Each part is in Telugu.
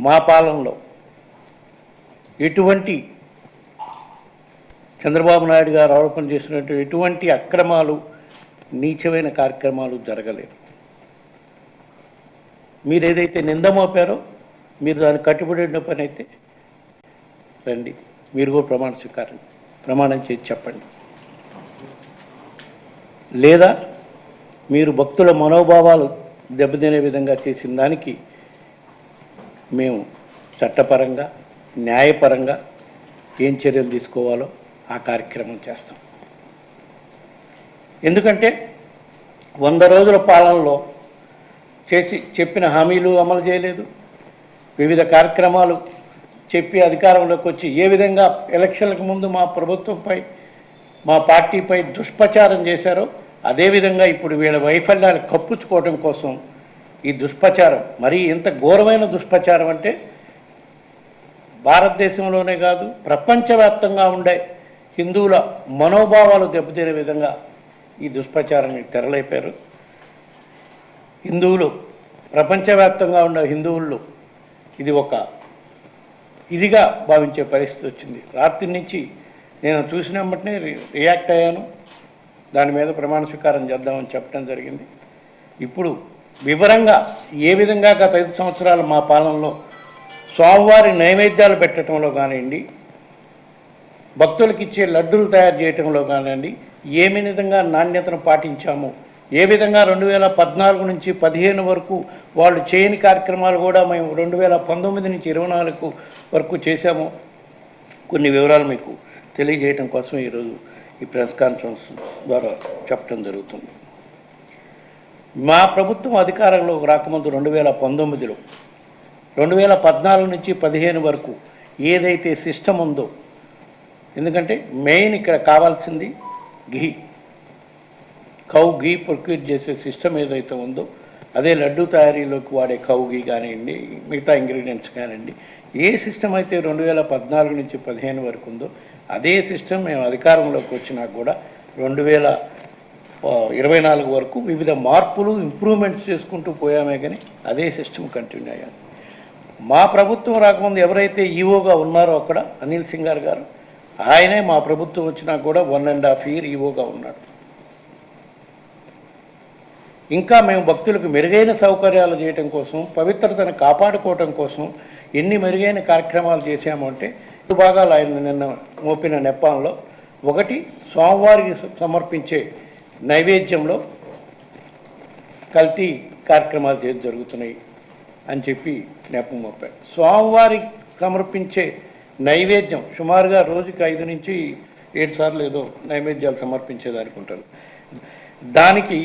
మా పాలనలో ఎటువంటి చంద్రబాబు నాయుడు గారు ఆరోపణ చేసినట్టు ఎటువంటి అక్రమాలు నీచమైన కార్యక్రమాలు జరగలేదు. మీరు ఏదైతే నింద మోపారో మీరు దాన్ని కట్టుబడిన పని అయితే రండి, మీరు కూడా ప్రమాణం చేసి చెప్పండి. లేదా మీరు భక్తుల మనోభావాలు దెబ్బతినే విధంగా చేసిన దానికి మేము చట్టపరంగా న్యాయపరంగా ఏం చర్యలు తీసుకోవాలో ఆ కార్యక్రమం చేస్తాం. ఎందుకంటే 100 రోజుల పాలనలో చెప్పిన హామీలు అమలు చేయలేదు, వివిధ కార్యక్రమాలు చెప్పి అధికారంలోకి వచ్చి ఏ విధంగా ఎలక్షన్లకు ముందు మా ప్రభుత్వంపై మా పార్టీపై దుష్ప్రచారం చేశారో అదేవిధంగా ఇప్పుడు వీళ్ళ వైఫల్యాలు కప్పుచ్చుకోవడం కోసం ఈ దుష్ప్రచారం, మరీ ఎంత ఘోరమైన దుష్ప్రచారం అంటే భారతదేశంలోనే కాదు ప్రపంచవ్యాప్తంగా ఉండే హిందువుల మనోభావాలు దెబ్బతినే విధంగా ఈ దుష్ప్రచారాన్ని తెరలేపారు. హిందువులు ప్రపంచవ్యాప్తంగా ఉన్న హిందువుల్లో ఇది ఒక ఇదిగా భావించే పరిస్థితి వచ్చింది. రాత్రి నుంచి నేను చూసిన వెంటనే రియాక్ట్ అయ్యాను, దాని మీద ప్రమాణ స్వీకారం చేద్దామని చెప్పడం జరిగింది. ఇప్పుడు వివరంగా ఏ విధంగా గత 5 సంవత్సరాల మా పాలనలో స్వామివారి నైవేద్యాలు పెట్టడంలో కానివ్వండి, భక్తులకు ఇచ్చే లడ్డూలు తయారు చేయడంలో కానివ్వండి, ఏమి విధంగా నాణ్యతను పాటించాము, ఏ విధంగా 2014 నుంచి 15 వరకు వాళ్ళు చేయని కార్యక్రమాలు కూడా మేము 2019 నుంచి 24 వరకు చేశాము, కొన్ని వివరాలు మీకు తెలియజేయడం కోసం ఈరోజు ఈ ప్రెస్ కాన్ఫరెన్స్ ద్వారా చెప్పడం జరుగుతుంది. మా ప్రభుత్వం అధికారంలోకి రాకముందు 2019లో 2014 నుంచి 15 వరకు ఏదైతే సిస్టమ్ ఉందో, ఎందుకంటే మెయిన్ ఇక్కడ కావాల్సింది ఘీ, కౌ ఘీ ప్రొక్యూర్ చేసే సిస్టమ్ ఏదైతే ఉందో అదే లడ్డు తయారీలోకి వాడే కౌ ఘీ కానివ్వండి, మిగతా ఇంగ్రీడియంట్స్ కానివ్వండి, ఏ సిస్టమ్ అయితే 2014 నుంచి 15 వరకు ఉందో అదే సిస్టమ్ మేము అధికారంలోకి వచ్చినా కూడా 2024 వరకు వివిధ మార్పులు ఇంప్రూవ్మెంట్స్ చేసుకుంటూ పోయామే కానీ అదే సిస్టమ్ కంటిన్యూ అయ్యాను. మా ప్రభుత్వం రాకముందు ఎవరైతే ఈఓగా ఉన్నారో అక్కడ అనిల్ సింగార్ గారు, ఆయనే మా ప్రభుత్వం వచ్చినా కూడా 1.5 year ఈఓగా ఉన్నాడు. ఇంకా మేము భక్తులకు మెరుగైన సౌకర్యాలు చేయటం కోసం, పవిత్రతను కాపాడుకోవటం కోసం ఎన్ని మెరుగైన కార్యక్రమాలు చేశాము అంటే 2 భాగాలు ఆయన నిన్న మోపిన నెపంలో, ఒకటి స్వామివారికి సమర్పించే నైవేద్యంలో కల్తీ కార్యక్రమాలు జరుగుతున్నాయి అని చెప్పి నెపం మోపారు. స్వామివారికి సమర్పించే నైవేద్యం సుమారుగా రోజుకి 5 నుంచి 7 సార్లు ఏదో నైవేద్యాలు సమర్పించేదానికి ఉంటారు. దానికి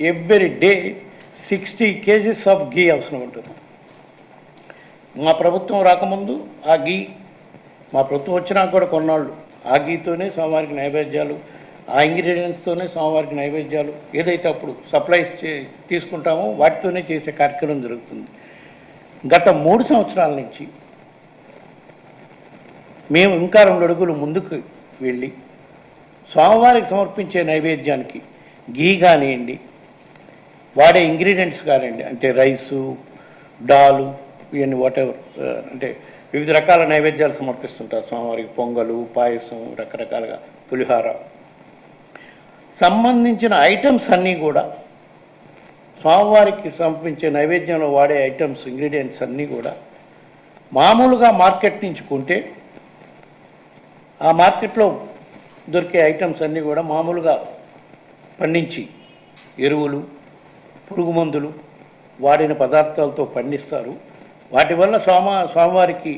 ఎవ్రీ డే 60 kgs ఆఫ్ ఘీ అవసరం ఉంటుంది. మా ప్రభుత్వం రాకముందు ఆ ఘీ, మా ప్రభుత్వం వచ్చినా కూడా కొన్నాళ్ళు ఆ ఘీతోనే స్వామివారికి నైవేద్యాలు, ఆ ఇంగ్రీడియంట్స్తోనే స్వామివారికి నైవేద్యాలు ఏదైతే అప్పుడు సప్లైస్ తీసుకుంటామో వాటితోనే చేసే కార్యక్రమం జరుగుతుంది. గత 3 సంవత్సరాల నుంచి మేము ఇంకా 2 అడుగులు ముందుకు వెళ్ళి స్వామివారికి సమర్పించే నైవేద్యానికి ఘీ కానివ్వండి, వాడే ఇంగ్రీడియంట్స్ కానివ్వండి, అంటే రైసు, డాలు, ఇవన్నీ వాటెవర్, అంటే వివిధ రకాల నైవేద్యాలు సమర్పిస్తుంటారు స్వామివారికి, పొంగలు, పాయసం, రకరకాలుగా పులిహార సంబంధించిన ఐటమ్స్ అన్నీ కూడా స్వామివారికి సమర్పించే నైవేద్యంలో వాడే ఐటమ్స్, ఇంగ్రీడియంట్స్ అన్నీ కూడా మామూలుగా మార్కెట్ నుంచి కొంటే ఆ మార్కెట్లో దొరికే ఐటమ్స్ అన్నీ కూడా మామూలుగా పండించి ఎరువులు, పురుగు మందులు వాడిన పదార్థాలతో పండిస్తారు. వాటి వల్ల స్వామివారికి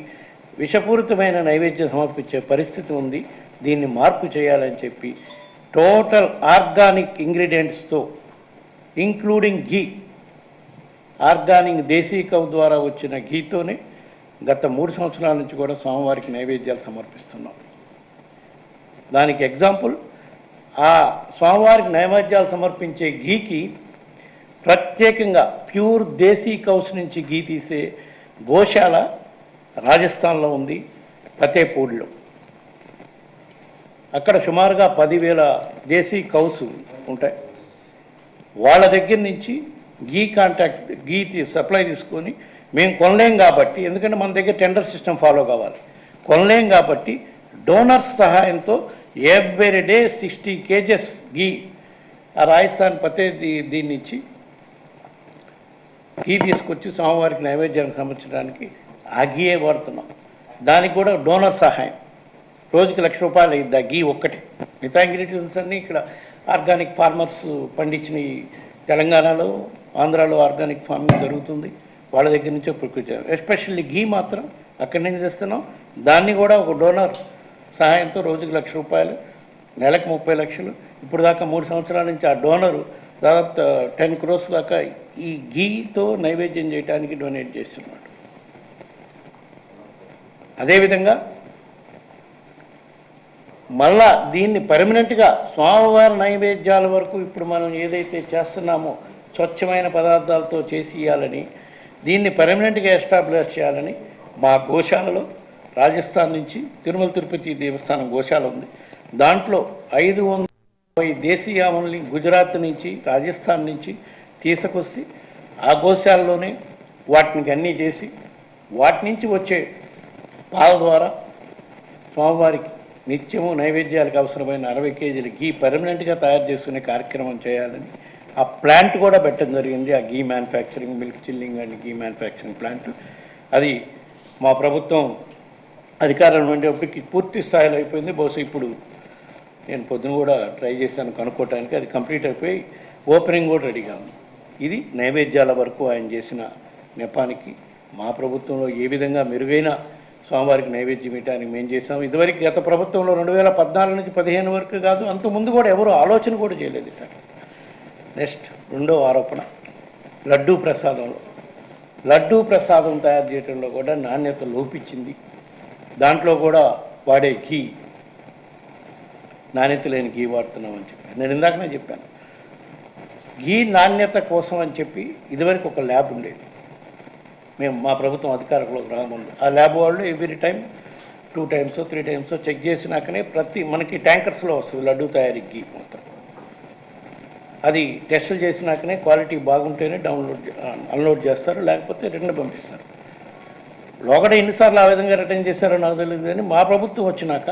విషపూరితమైన నైవేద్యం సమర్పించే పరిస్థితి ఉంది. దీన్ని మార్పు చేయాలని చెప్పి టోటల్ ఆర్గానిక్ ఇంగ్రీడియంట్స్తో ఇంక్లూడింగ్ ఘీ, ఆర్గానిక్ దేశీ కౌ ద్వారా వచ్చిన ఘీతోనే గత 3 సంవత్సరాల నుంచి కూడా స్వామివారికి నైవేద్యాలు సమర్పిస్తున్నాం. దానికి ఎగ్జాంపుల్, ఆ స్వామివారికి నైవేద్యాలు సమర్పించే ఘీకి ప్రత్యేకంగా ప్యూర్ దేశీ కౌస్ నుంచి ఘీ తీసే గోశాల రాజస్థాన్లో ఉంది, ఫతేపూర్లో. అక్కడ సుమారుగా 10,000 దేశీ కౌస్ ఉంటాయి. వాళ్ళ దగ్గర నుంచి ఘీ సప్లై తీసుకొని మేము కొనలేం కాబట్టి, ఎందుకంటే మన దగ్గర టెండర్ సిస్టమ్ ఫాలో కావాలి, కొనలేం కాబట్టి డోనర్స్ సహాయంతో ఎవ్రీ డే 60 kgs గీ ఆ రాజస్థాన్ పతే దీన్ని ఇచ్చి గీ తీసుకొచ్చి స్వామివారికి నైవేద్యానికి సమర్పించడానికి ఆ గీయే వాడుతున్నాం. దానికి కూడా డోనర్ సహాయం రోజుకి ₹1,00,000 అయింది ఆ గీ ఒక్కటి. మిగతా ఇంగ్రీడియంట్స్ అన్నీ ఇక్కడ ఆర్గానిక్ ఫార్మర్స్ పండించిన తెలంగాణలో, ఆంధ్రాలో ఆర్గానిక్ ఫార్మింగ్ జరుగుతుంది, వాళ్ళ దగ్గర నుంచే ప్రొక్యూర్ చేయాలి. ఎస్పెషల్లీ గీ మాత్రం అక్కడి నుంచి చేస్తున్నాం. దాన్ని కూడా ఒక డోనర్ సహాయంతో రోజుకి ₹1,00,000, నెలకు 30 లక్షలు. ఇప్పుడు దాకా 3 సంవత్సరాల నుంచి ఆ డోనరు దాదాపు 10 crores దాకా ఈ గీతో నైవేద్యం చేయడానికి డొనేట్ చేస్తున్నాడు. అదేవిధంగా మళ్ళా దీన్ని పర్మనెంట్గా స్వామివారి నైవేద్యాల వరకు ఇప్పుడు మనం ఏదైతే చేస్తున్నామో స్వచ్ఛమైన పదార్థాలతో చేసి ఇవ్వాలని, దీన్ని పర్మనెంట్గా ఎస్టాబ్లిష్ చేయాలని మా గోశాలలో రాజస్థాన్ నుంచి తిరుమల తిరుపతి దేవస్థానం గోశాల ఉంది. దాంట్లో 550 దేశీయ ఆవుల్ని గుజరాత్ నుంచి, రాజస్థాన్ నుంచి తీసుకొచ్చి ఆ గోశాలలోనే వాటిని అన్నీ చేసి వాటి నుంచి వచ్చే పాల ద్వారా స్వామివారికి నిత్యము నైవేద్యాలకు అవసరమైన 60 kgs గీ పర్మనెంట్గా తయారు చేసుకునే కార్యక్రమం చేయాలని ఆ ప్లాంట్ కూడా పెట్టడం జరిగింది. ఆ ghee manufacturing, milk chilling and ghee manufacturing plant అది మా ప్రభుత్వం అధికారంలో ఉండేప్పటికి పూర్తి స్థాయిలో అయిపోయింది. బహుశా ఇప్పుడు నేను పొద్దున కూడా ట్రై చేశాను కనుక్కోవడానికి, అది కంప్లీట్ అయిపోయి ఓపెనింగ్ కూడా రెడీగా ఉంది. ఇది నైవేద్యాల వరకు ఆయన చేసిన నెపానికి మా ప్రభుత్వంలో ఏ విధంగా మెరుగైన స్వామివారికి నైవేద్యం ఇవ్వడానికి మేము చేసాం. ఇదివరకు గత ప్రభుత్వంలో 2014 నుంచి 15 వరకు కాదు, అంతకుముందు కూడా ఎవరు ఆలోచన కూడా చేయలేదు ఇట్లా. నెక్స్ట్ రెండో ఆరోపణ, లడ్డూ ప్రసాదంలో. లడ్డూ ప్రసాదం తయారు చేయడంలో కూడా నాణ్యత లోపించింది. దాంట్లో కూడా వాడే ఘీ నాణ్యత లేని ఘీ వాడుతున్నామని చెప్పి నేను ఇందాకనే చెప్పాను. ఘీ నాణ్యత కోసం అని చెప్పి ఇదివరకు ఒక ల్యాబ్ ఉండేది. మేము మా ప్రభుత్వం అధికారంలోకి రాకముందు ఆ ల్యాబ్ వాళ్ళు every time 2 times 3 times check చేసినాకనే మనకి ట్యాంకర్స్లో వస్తుంది లడ్డూ తయారీకి మొత్తం. అది టెస్టులు చేసినాకనే క్వాలిటీ బాగుంటేనే అన్లోడ్ చేస్తారు, లేకపోతే రిటర్న్ పంపిస్తారు. లోకడ ఎన్నిసార్లు ఆ విధంగా రిటర్న్ చేశారో నాకు తెలియదు. కానీ మా ప్రభుత్వం వచ్చినాక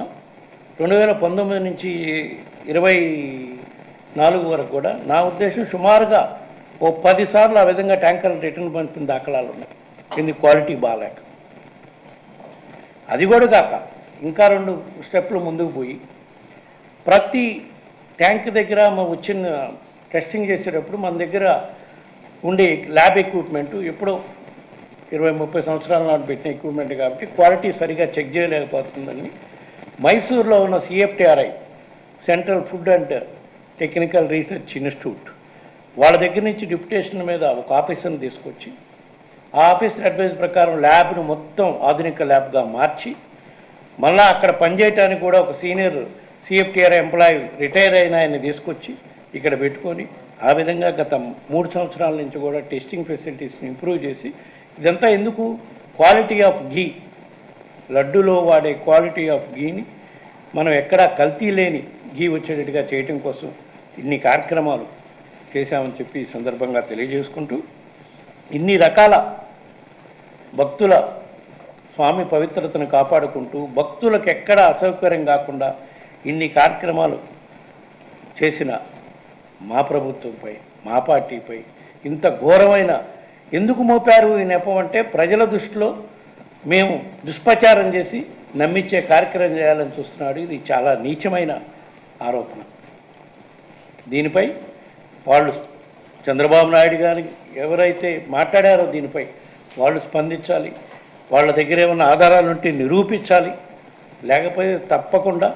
2019 నుంచి 24 వరకు కూడా నా ఉద్దేశం సుమారుగా ఓ 10 సార్లు ఆ విధంగా ట్యాంకర్లు రిటర్న్ పంపిన దాఖలాలు ఉన్నాయి, కింది క్వాలిటీ బాగాలేక. అది కూడా కాక ఇంకా 2 స్టెప్లు ముందుకు పోయి ప్రతి ట్యాంక్ దగ్గర వచ్చిన టెస్టింగ్ చేసేటప్పుడు మన దగ్గర ఉండే ల్యాబ్ ఎక్విప్మెంట్ ఎప్పుడో 20-30 సంవత్సరాల నాటి పెట్టిన ఎక్విప్మెంట్ కాబట్టి క్వాలిటీ సరిగా చెక్ చేయలేకపోతుందని మైసూరులో ఉన్న CFTRI, central food and technical research institute, వాళ్ళ దగ్గర నుంచి డిప్యుటేషన్ మీద ఒక ఆఫీసర్ని తీసుకొచ్చి ఆ ఆఫీసర్ అడ్వైజ్ ప్రకారం ల్యాబ్ను మొత్తం ఆధునిక ల్యాబ్గా మార్చి మళ్ళా అక్కడ పనిచేయడానికి కూడా ఒక సీనియర్ CFTRI ఎంప్లాయీ రిటైర్ అయిన ఆయన్ని తీసుకొచ్చి ఇక్కడ పెట్టుకొని ఆ విధంగా గత 3 సంవత్సరాల నుంచి కూడా టెస్టింగ్ ఫెసిలిటీస్ని ఇంప్రూవ్ చేసి ఇదంతా ఎందుకు, క్వాలిటీ ఆఫ్ ఘీ, లడ్డూలో వాడే క్వాలిటీ ఆఫ్ ఘీని మనం ఎక్కడా కల్తీ లేని ఘీ వచ్చేటట్టుగా చేయటం కోసం ఇన్ని కార్యక్రమాలు చేశామని చెప్పి ఈ సందర్భంగా తెలియజేసుకుంటూ, ఇన్ని రకాల భక్తుల స్వామి పవిత్రతను కాపాడుకుంటూ భక్తులకు ఎక్కడ అసౌకర్యం కాకుండా ఇన్ని కార్యక్రమాలు చేసిన మా ప్రభుత్వంపై, మా పార్టీపై ఇంత ఘోరమైన ఎందుకు మోపారు ఈ నెపం అంటే, ప్రజల దృష్టిలో మేము దుష్ప్రచారం చేసి నమ్మించే కార్యక్రమం చేయాలని చూస్తున్నాడు. ఇది చాలా నీచమైన ఆరోపణ. దీనిపై వాళ్ళు చంద్రబాబు నాయుడు గారికి ఎవరైతే మాట్లాడారో దీనిపై వాళ్ళు స్పందించాలి, వాళ్ళ దగ్గర ఏమన్నా ఆధారాలు ఉంటే నిరూపించాలి, లేకపోతే తప్పకుండా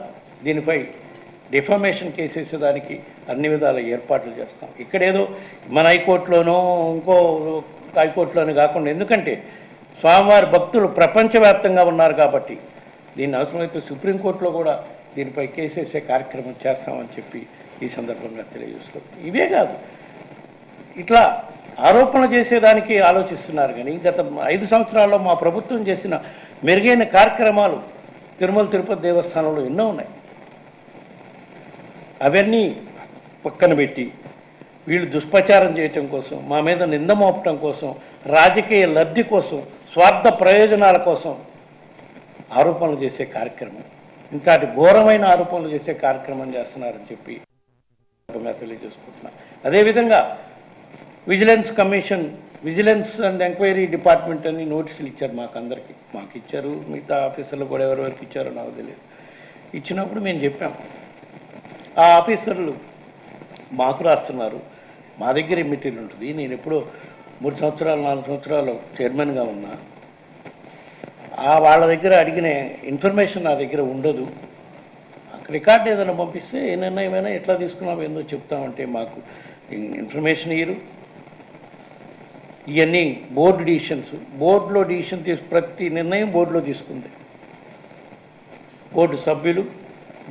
దీనిపై డిఫమేషన్ కేసేసేదానికి అన్ని విధాల ఏర్పాట్లు చేస్తాం. ఇక్కడేదో మన హైకోర్టులోనో ఇంకో హైకోర్టులోనే కాకుండా, ఎందుకంటే స్వామివారి భక్తులు ప్రపంచవ్యాప్తంగా ఉన్నారు కాబట్టి దీన్ని అవసరమైతే సుప్రీంకోర్టులో కూడా దీనిపై కేసేసే కార్యక్రమం చేస్తామని చెప్పి ఈ సందర్భంగా తెలియజేసుకోండి. ఇవే కాదు, ఇట్లా ఆరోపణ చేసేదానికి ఆలోచిస్తున్నారు. కానీ గత 5 సంవత్సరాల్లో మా ప్రభుత్వం చేసిన మెరుగైన కార్యక్రమాలు తిరుమల తిరుపతి దేవస్థానంలో ఎన్నో ఉన్నాయి. అవన్నీ పక్కన పెట్టి వీళ్ళు దుష్ప్రచారం చేయటం కోసం, మా మీద నింద మోపటం కోసం, రాజకీయ లబ్ధి కోసం, స్వార్థ ప్రయోజనాల కోసం ఆరోపణలు చేసే కార్యక్రమం, ఇంతటి ఘోరమైన ఆరోపణలు చేసే కార్యక్రమం చేస్తున్నారని చెప్పి తెలియజేసుకుంటున్నా. అదేవిధంగా vigilance commission, vigilance and enquiry department అని నోటీసులు ఇచ్చారు మాకందరికీ. మాకు ఇచ్చారు, మిగతా ఆఫీసర్లు కూడా ఎవరెవరికి ఇచ్చారో నాకు తెలియదు. ఇచ్చినప్పుడు మేము చెప్పాం, ఆ ఆఫీసర్లు మాకు రాస్తున్నారు, మా దగ్గర మెటీరియల్ ఉంటుంది. నేను ఎప్పుడో 3 సంవత్సరాలు 4 సంవత్సరాలు చైర్మన్గా ఉన్నా, వాళ్ళ దగ్గర అడిగిన ఇన్ఫర్మేషన్ నా దగ్గర ఉండదు. రికార్డు ఏదైనా పంపిస్తే ఏ నిర్ణయమైనా ఎట్లా తీసుకున్నాం ఏందో చెప్తామంటే మాకు ఇన్ఫర్మేషన్ ఇయ్యరు. ఇవన్నీ బోర్డు డిసిషన్స్, బోర్డులో డిసిషన్ ప్రతి నిర్ణయం బోర్డులో తీసుకుంది.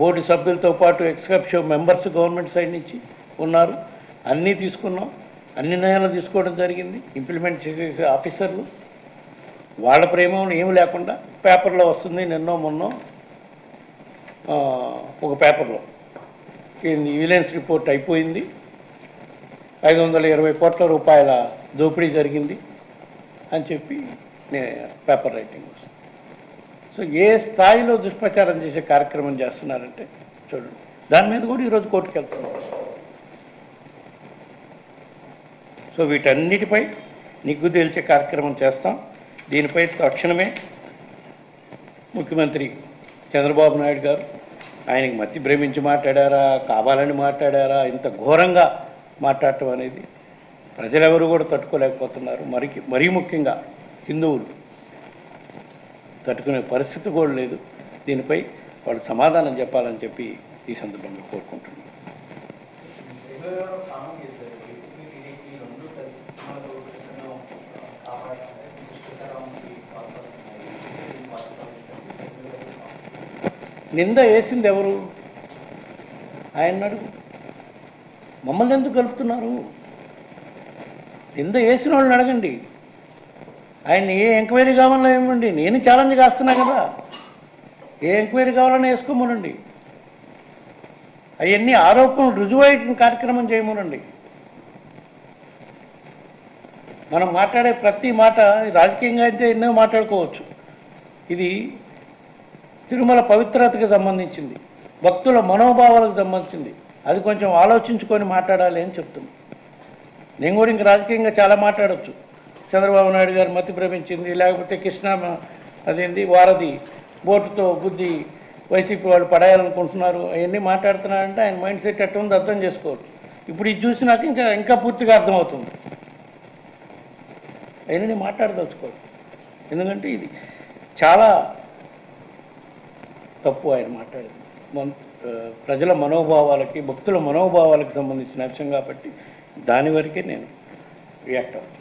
బోర్డు సభ్యులతో పాటు ఎక్స్కప్షో మెంబర్స్ గవర్నమెంట్ సైడ్ నుంచి ఉన్నారు. అన్నీ తీసుకున్నాం, అన్ని నిర్ణయాలు తీసుకోవడం జరిగింది. ఇంప్లిమెంట్ చేసే ఆఫీసర్లు వాళ్ళ ప్రేమను ఏమి లేకుండా పేపర్లో వస్తుంది. నిన్నో మొన్నో ఒక పేపర్లో విజిలెన్స్ రిపోర్ట్ అయిపోయింది, 520 కోట్ల రూపాయల దోపిడీ జరిగింది అని చెప్పి పేపర్ రైటింగ్ వస్తుంది. సో ఏ స్థాయిలో దుష్ప్రచారం చేసే కార్యక్రమం చేస్తున్నారంటే చూడండి. దాని మీద కూడా ఈరోజు కోర్టుకు వెళ్తున్నాం. సో వీటన్నిటిపై నిగ్గు తేల్చే కార్యక్రమం చేస్తాం. దీనిపై తక్షణమే ముఖ్యమంత్రి చంద్రబాబు నాయుడు గారు, ఆయనకి మతి భ్రమించి మాట్లాడారా, కావాలని మాట్లాడారా, ఇంత ఘోరంగా మాట్లాడటం అనేది ప్రజలెవరూ కూడా తట్టుకోలేకపోతున్నారు. మరీ ముఖ్యంగా హిందువులు తట్టుకునే పరిస్థితి కూడా లేదు. దీనిపై వాళ్ళు సమాధానం చెప్పాలని చెప్పి ఈ సందర్భంగా కోరుకుంటున్నాను. నింద వేసింది ఎవరు? ఆయన అడుగు. మమ్మల్ని ఎందుకు కలుపుతున్నారు? నింద వేసిన వాళ్ళని అడగండి. ఆయన ఏ ఎంక్వైరీ కావాలో ఏమండి, నేను ఛాలెంజ్ చేస్తున్నా కదా, ఏ ఎంక్వైరీ కావాలని వేసుకోమనండి. అవన్నీ ఆరోపణలు రుజువైన కార్యక్రమం చేయమనండి. మనం మాట్లాడే ప్రతి మాట రాజకీయంగా అయితే ఎన్నో మాట్లాడుకోవచ్చు. ఇది తిరుమల పవిత్రతకి సంబంధించింది, భక్తుల మనోభావాలకు సంబంధించింది. అది కొంచెం ఆలోచించుకొని మాట్లాడాలి అని చెప్తున్నాను. నేను కూడా ఇంక రాజకీయంగా చాలా మాట్లాడవచ్చు. చంద్రబాబు నాయుడు గారు మతి భ్రమించింది, లేకపోతే కృష్ణా అదేంది వారధి బోటుతో బుద్ధి వైసీపీ వాళ్ళు పడేయాలనుకుంటున్నారు, అవన్నీ మాట్లాడుతున్నారంటే ఆయన మైండ్ సెట్ ఎట్లా ఉందో అర్థం చేసుకోవచ్చు. ఇప్పుడు ఇది చూసినాక ఇంకా పూర్తిగా అర్థమవుతుంది. అవన్నీ మాట్లాడదలుచుకోవచ్చు. ఎందుకంటే ఇది చాలా తప్పు ఆయన మాట్లాడింది. ప్రజల మనోభావాలకి, భక్తుల మనోభావాలకు సంబంధించిన అంశం కాబట్టి దాని వరకే నేను రియాక్ట్ అవుతాను.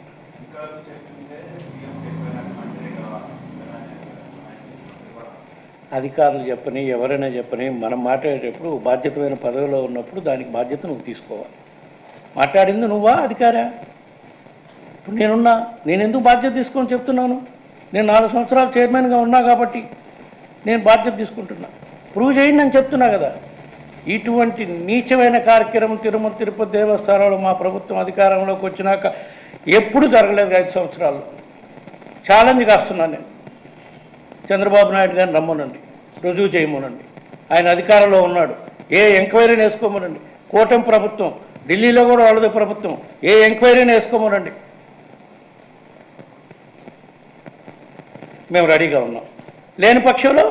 అధికారులు చెప్పని, ఎవరైనా చెప్పని, మనం మాట్లాడేటప్పుడు బాధ్యతమైన పదవిలో ఉన్నప్పుడు దానికి బాధ్యత నువ్వు తీసుకోవాలి. మాట్లాడింది నువ్వా అధికారా? ఇప్పుడు నేను ఎందుకు బాధ్యత తీసుకొని చెప్తున్నాను? నేను 4 సంవత్సరాలు చైర్మన్గా ఉన్నా కాబట్టి నేను బాధ్యత తీసుకుంటున్నా. ప్రూవ్ చేయండి అని చెప్తున్నా కదా. ఇటువంటి నీచమైన కార్యక్రమం తిరుమల తిరుపతి దేవస్థానంలో మా ప్రభుత్వం అధికారంలోకి వచ్చినాక ఎప్పుడు జరగలేదు. 5 సంవత్సరాల్లో ఛాలెంజ్ కాస్తున్నాను నేను. చంద్రబాబు నాయుడు గారిని రమ్మనండి, రుజువు చేయమనండి. ఆయన అధికారంలో ఉన్నాడు, ఏ ఎంక్వైరీని వేసుకోమనండి. కూటమి ప్రభుత్వం, ఢిల్లీలో కూడా వాళ్ళది ప్రభుత్వం, ఏ ఎంక్వైరీని వేసుకోమనండి. మేము రెడీగా ఉన్నాం. లేని పక్షంలో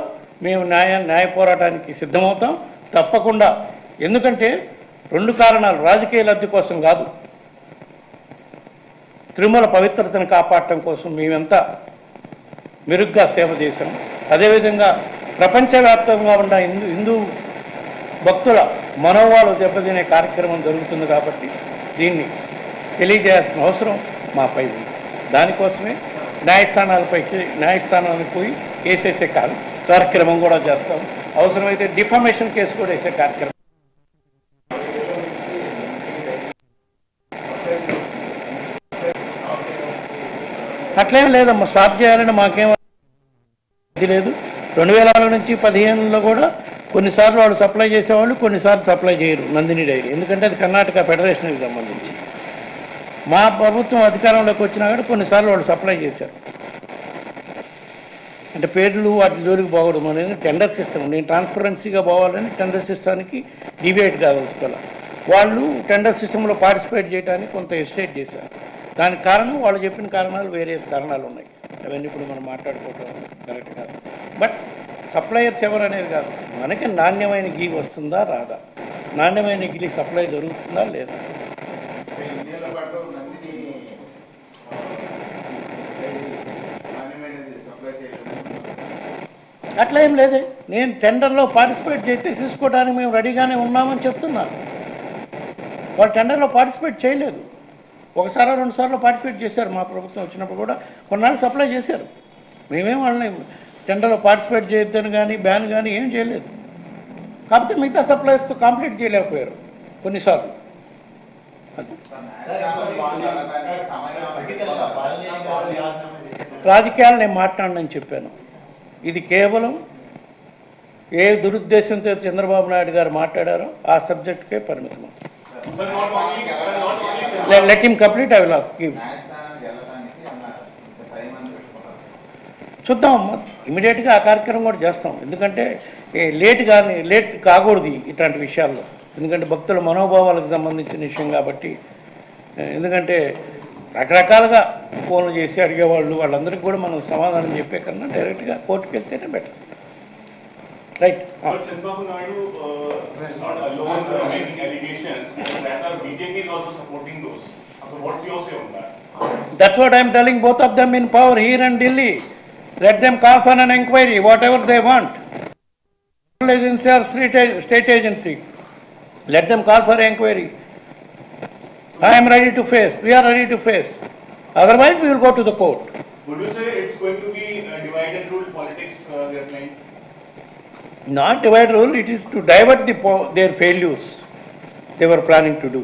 మేము న్యాయ పోరాటానికి సిద్ధమవుతాం తప్పకుండా. ఎందుకంటే 2 కారణాలు, రాజకీయ లబ్ధి కోసం కాదు, తిరుమల పవిత్రతను కాపాడటం కోసం మేమెంతా మెరుగ్గా సేవ చేశాం. అదేవిధంగా ప్రపంచవ్యాప్తంగా ఉన్న హిందూ భక్తుల మనోభావాలు దెబ్బతినే కార్యక్రమం జరుగుతుంది కాబట్టి దీన్ని తెలియజేయాల్సిన అవసరం మాపై ఉంది. దానికోసమే న్యాయస్థానానికి పోయి కేసేసే కార్యక్రమం కూడా చేస్తాం. అవసరమైతే డిఫమేషన్ కేసు కూడా వేసే కార్యక్రమం. అట్లేం లేదమ్మా, స్టాప్ చేయాలని మాకేం లేదు. 2006 నుంచి 2015లో కూడా కొన్నిసార్లు వాళ్ళు సప్లై చేసేవాళ్ళు, కొన్నిసార్లు సప్లై చేయరు నందిని డైరీ, ఎందుకంటే అది కర్ణాటక ఫెడరేషన్కి సంబంధించి. మా ప్రభుత్వం అధికారంలోకి వచ్చినా కూడా కొన్నిసార్లు వాళ్ళు సప్లై చేశారు. అంటే పేర్లు వాటి జోలికి పోవడం అనేది టెండర్ సిస్టమ్. నేను ట్రాన్స్పరెన్సీగా పోవాలని టెండర్ సిస్టానికి డివేట్ కాదలుచుకోవాలి. వాళ్ళు టెండర్ సిస్టంలో పార్టిసిపేట్ చేయడానికి కొంత ఎస్టేట్ చేశారు. దానికి కారణం వాళ్ళు చెప్పిన కారణాలు, వేరే కారణాలు ఉన్నాయి. అవన్నీ ఇప్పుడు మనం మాట్లాడుకోవటం కరెక్ట్ కాదు. బట్ సప్లయర్స్ ఎవరు అనేది కాదు, మనకి నాణ్యమైన గీ వస్తుందా రాదా, నాణ్యమైన గిలి సప్లై జరుగుతుందా లేదా. అట్లా ఏం లేదే, నేను టెండర్లో పార్టిసిపేట్ చేస్తే తీసుకోవడానికి మేము రెడీగానే ఉన్నామని చెప్తున్నాను. వాళ్ళు టెండర్లో పార్టిసిపేట్ చేయలేదు. ఒకసారి రెండుసార్లు పార్టిసిపేట్ చేశారు. మా ప్రభుత్వం వచ్చినప్పుడు కూడా కొన్నాళ్ళు సప్లై చేశారు. మేమేం వాళ్ళని టెండర్లో పార్టిసిపేట్ చేయొద్దని కానీ బ్యాన్ కానీ ఏం చేయలేదు. కాకపోతే మిగతా సప్లైర్స్తో కంప్లీట్ చేయలేకపోయారు కొన్నిసార్లు. రాజకీయాలు నేను మాట్లాడనని చెప్పాను. ఇది కేవలం ఏ దురుద్దేశంతో చంద్రబాబు నాయుడు గారు మాట్లాడారో ఆ సబ్జెక్టుకే పరిమితం. Let him complete. I will give. చూద్దాం, ఇమీడియట్గా ఆ కార్యక్రమం కూడా చేస్తాం. ఎందుకంటే లేట్ కాకూడదు ఇట్లాంటి విషయాల్లో. ఎందుకంటే భక్తుల మనోభావాలకు సంబంధించిన విషయం కాబట్టి. ఎందుకంటే రకరకాలుగా ఫోన్లు చేసి అడిగేవాళ్ళు, వాళ్ళందరికీ కూడా మనం సమాధానం చెప్పే కన్నా డైరెక్ట్గా కోర్టుకు వెళ్తేనే better. Right. Chandrababu Naidu is not alone in making allegations, rather BJP is also supporting those. So what's your say on that? That's what I'm telling both of them in power here and Delhi. Let them call for an inquiry, whatever they want. Agency or state agency. Let them call for inquiry. I am ready to face. We are ready to face. Otherwise, we will go to the court. Would you say it's going to be divide and rule politics they are playing? Not divide rule, it is to divert their failures they were planning to do.